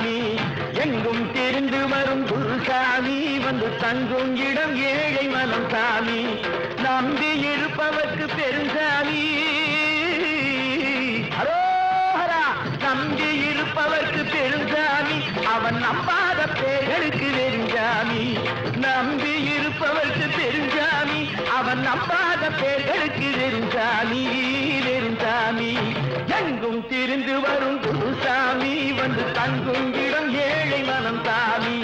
சாமி எங்கும் தெரிந்து வரும் குருசாமி வந்து தங்கும் இடம் ஏழை மனம் சாமி நம்பி இருப்பவர்க்கு பெருசாமி அரோஹரா நம்பி இருப்பவர்க்கு பெருசாமி அவன் நம்பாத பேர்களுக்கு வெறுஞ்சாமி நம்பி இருப்பவர்க்கு பெருஞ்சாமி அவன் நம்பாத பேர்களுக்கு வெறுஞ்சாமி வெறுஞ்சாமி எங்கும் திரிந்து வரும் குருசாமி வந்து தங்கும் இடம் ஏழை மனம் சாமி